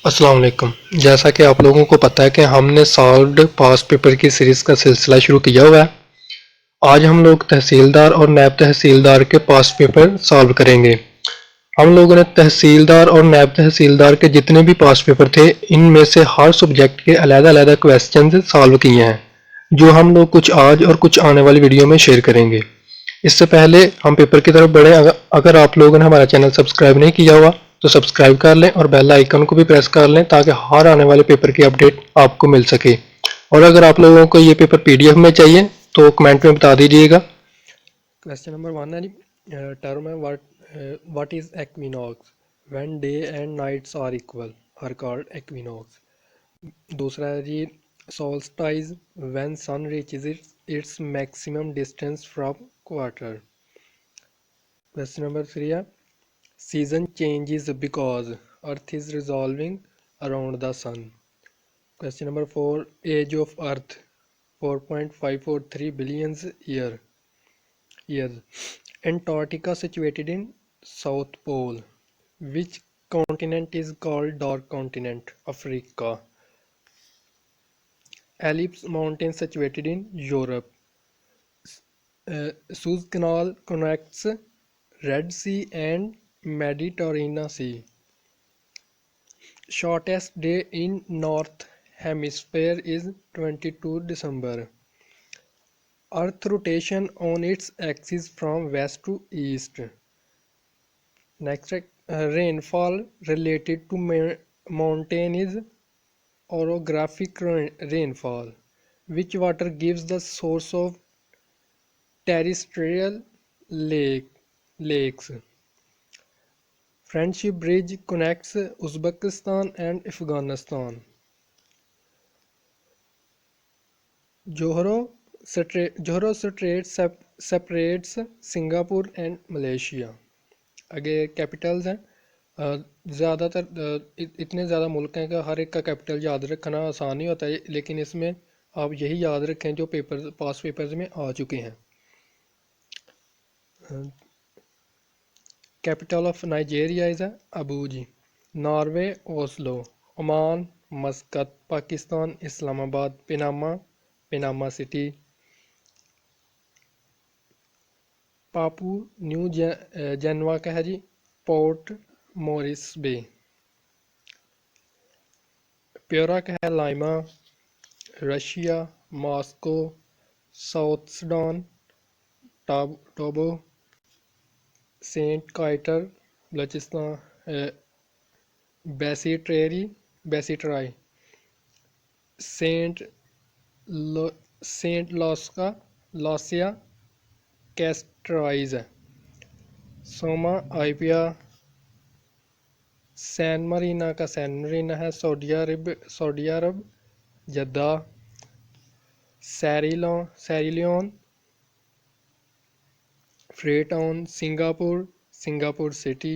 السلام علیکم۔ جیسا کہ آپ لوگوں کو پتہ ہے کہ ہم نے سالوڈ پاس پیپر کی سیریز کا سلسلہ شروع کیا ہوا ہے۔ آج ہم لوگ تحصیلدار اور نیب تحصیلدار کے پاس پیپر سالو کریں گے۔ ہم لوگوں نے تحصیلدار اور نیب تحصیلدار کے جتنے بھی پاس پیپر تھے ان میں سے ہر سبجیکٹ کے علیحدہ علیحدہ کویسچنز سالو کیے ہیں، جو ہم لوگ کچھ آج اور کچھ آنے والی ویڈیو میں شیئر کریں گے۔ اس سے پہلے ہم پیپر کی طرف بڑھیں، اگر آپ لوگوں نے ہمارا چینل سبسکرائب نہیں کیا ہوا تو سبسکرائب کر لیں اور بیل آئیکن کو بھی پریس کر لیں تاکہ ہر آنے والے پیپر کی اپڈیٹ آپ کو مل سکے۔ اور اگر آپ لوگوں کو یہ پیپر PDF میں چاہیے تو کمنٹ میں بتا دیجیے گا۔ کویسچن نمبر 1 ہے جی، ٹرم ہے what is equinox? When day and nights are equal are called equinox. دوسرا ہے جی solstice when sun reaches its maximum distance from equator. Question number 3 ہے season changes because earth is revolving around the sun. Question number 4, age of earth 4.543 billion years. Antarctica situated in south pole. Which continent is called dark continent? Africa. Alps mountain situated in Europe. Suez Canal connects Red Sea and Mediterranean Sea. Shortest day in North Hemisphere is 22 December. Earth rotation on its axis from west to east. Next, rainfall related to mountain is orographic rainfall. Which water gives the source of terrestrial lakes? Friendship Bridge connects Uzbekistan and Afghanistan. Johor Strait separates Singapore and Malaysia. آگے capitals ہیں، زیادہ تر اتنے زیادہ ملک ہیں کہ ہر ایک کا کیپٹل یاد رکھنا آسان نہیں ہوتا ہے، لیکن اس میں آپ یہی یاد رکھیں جو پاس پیپرز میں آ چکے ہیں۔ Capital of Nigeria is Abuja, Norway Oslo, Oman Muscat, Pakistan Islamabad, Panama City, Papua New Guinea کا ہے جی پورٹ مورس بے، پیورا کا ہے Lima, Russia Moscow, South Sudan ٹوبو، سینٹ کائٹر بلوچستان، Basseterre, Saint Lucia Castries, Samoa Apia, San Marino کا San Marino ہے Saudi Arab Jeddah, Sierra Leone Freetown Singapore City,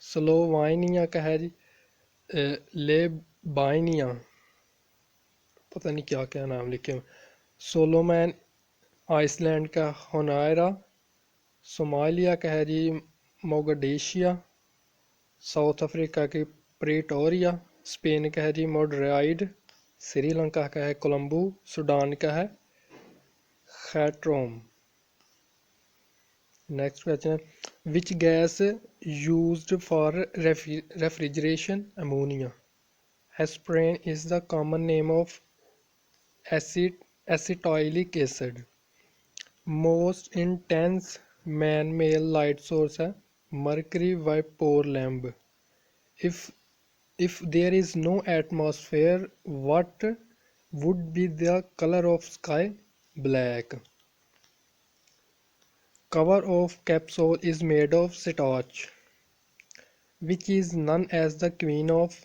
Slovenia کا ہے جی لیبائنیا، پتہ نہیں کیا نام لکھے، سولومین آئس لینڈ کا ہونائرا، صومالیہ کا ہے جی موگڈیشیا، ساؤتھ افریقہ کی پریٹوریا، اسپین کا ہے جی موڈرائیڈ، سری لنکا کا ہے کولمبو، سوڈان کا ہے خیٹروم۔ نیکسٹ کویسچن ہے which gas used for refrigeration? Ammonia. Aspirin is the common name of acetylic acid. Most intense man made light source ہے mercury vapour lamp. if there is no atmosphere what would be the color of sky? Black. Cover of capsule is made of starch, which is known as the queen of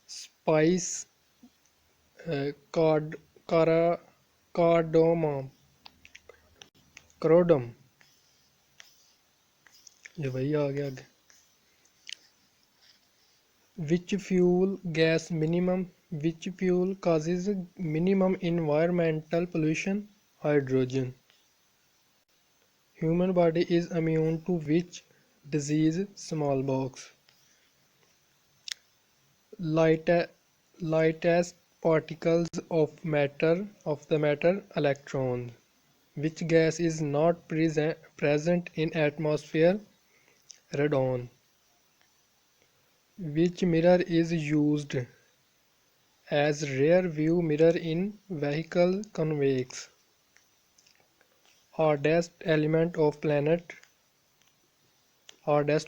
spice, cardamom. یہ وہی آ گیا آگے۔ Which fuel causes minimum environmental pollution? Hydrogen. Human body is immune to which disease? Smallpox. light, lightest particles of the matter electrons. Which gas is not present in atmosphere? Radon. Which mirror is used as rear view mirror in vehicle? Convex. Hardest element of planet. Hardest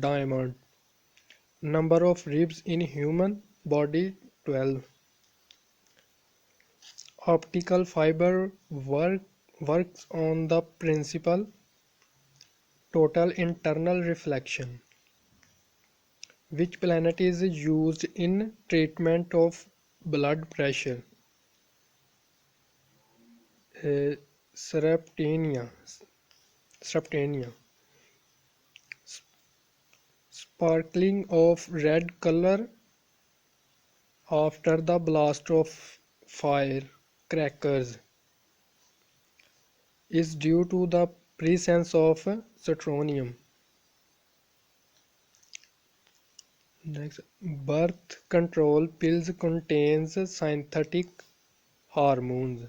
diamond. Number of ribs in human body 12. Optical fiber works on the principle total internal reflection. Which planet is used in treatment of blood pressure? Uh, Seraptania. Seraptania. Sparkling of red color after the blast of fire crackers is due to the presence of strontium. Next, birth control pills contains synthetic hormones.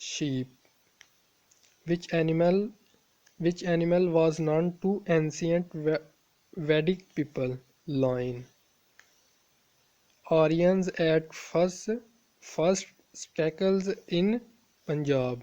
sheep. Which animal was known to ancient Vedic people? Lion. Aryans at first settled in Punjab.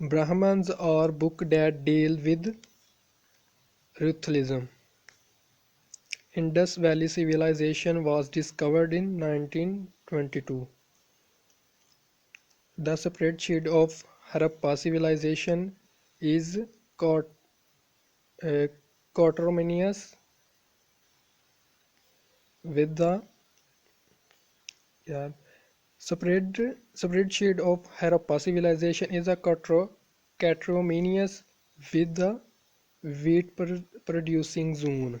Brahmins are book that deal with ritualism. Indus Valley Civilization was discovered in 1922. The spreadsheet of Harappa civilization is coterminous with the spreadsheet of Harappa civilization is a coterminous with the wheat producing zone.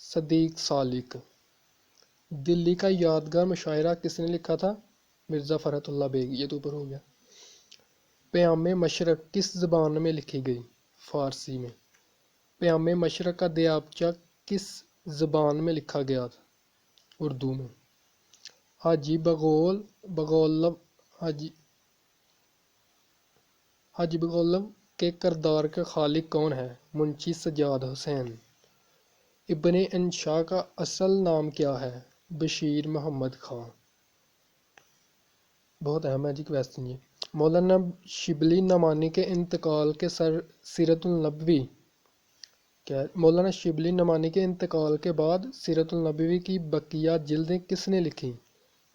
صدیق سالک۔ دلی کا یادگار مشاعرہ کس نے لکھا تھا؟ مرزا فرحت اللہ bag. یہ تو اوپر ہو گیا۔ پیام مشرق کس زبان میں لکھی گئی؟ فارسی میں۔ پیام مشرق کا دیباچہ کس زبان میں لکھا گیا تھا؟ اردو میں۔ حاجی بغلول کے کردار کا خالق کون ہے؟ منشی سجاد حسین۔ ابن انشا کا اصل نام کیا ہے؟ بشیر محمد خان۔ بہت اہم ہے جی کویسچن یہ۔ مولانا شبلی نعمانی کے انتقال کے سیرت النبوی مولانا شبلی نعمانی کے انتقال کے بعد سیرت النبوی کی بقیہ جلدیں کس نے لکھی؟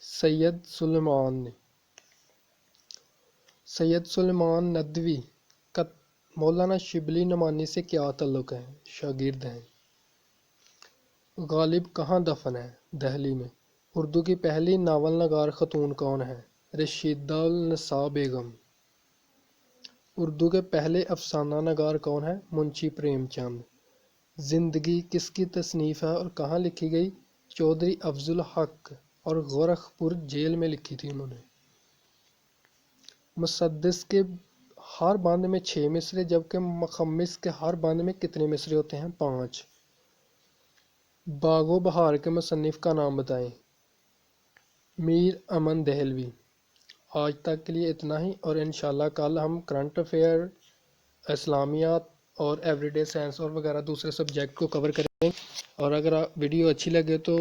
سید سلیمان نے۔ سید سلیمان ندوی کا مولانا شبلی نعمانی سے کیا تعلق ہے؟ شاگرد ہیں۔ غالب کہاں دفن ہے؟ دہلی میں۔ اردو کی پہلی ناول نگار خاتون کون ہے؟ رشیدہ النساء بیگم۔ اردو کے پہلے افسانہ نگار کون ہیں؟ منشی پریم چند۔ زندگی کس کی تصنیف ہے اور کہاں لکھی گئی؟ چودھری افضل الحق اور گورکھپور جیل میں لکھی تھی انہوں نے۔ مسدس کے ہر بند میں 6 مصرے جبکہ مخمس کے ہر بند میں کتنے مصرے ہوتے ہیں؟ 5۔ باغ و بہار کے مصنف کا نام بتائیں۔ میر امن دہلوی۔ آج تک کے لیے اتنا ہی، اور انشاءاللہ کل ہم کرنٹ افیئر، اسلامیات اور ایوری ڈے سائنس اور وغیرہ دوسرے سبجیکٹ کو کور کریں گے۔ اور اگر ویڈیو اچھی لگے تو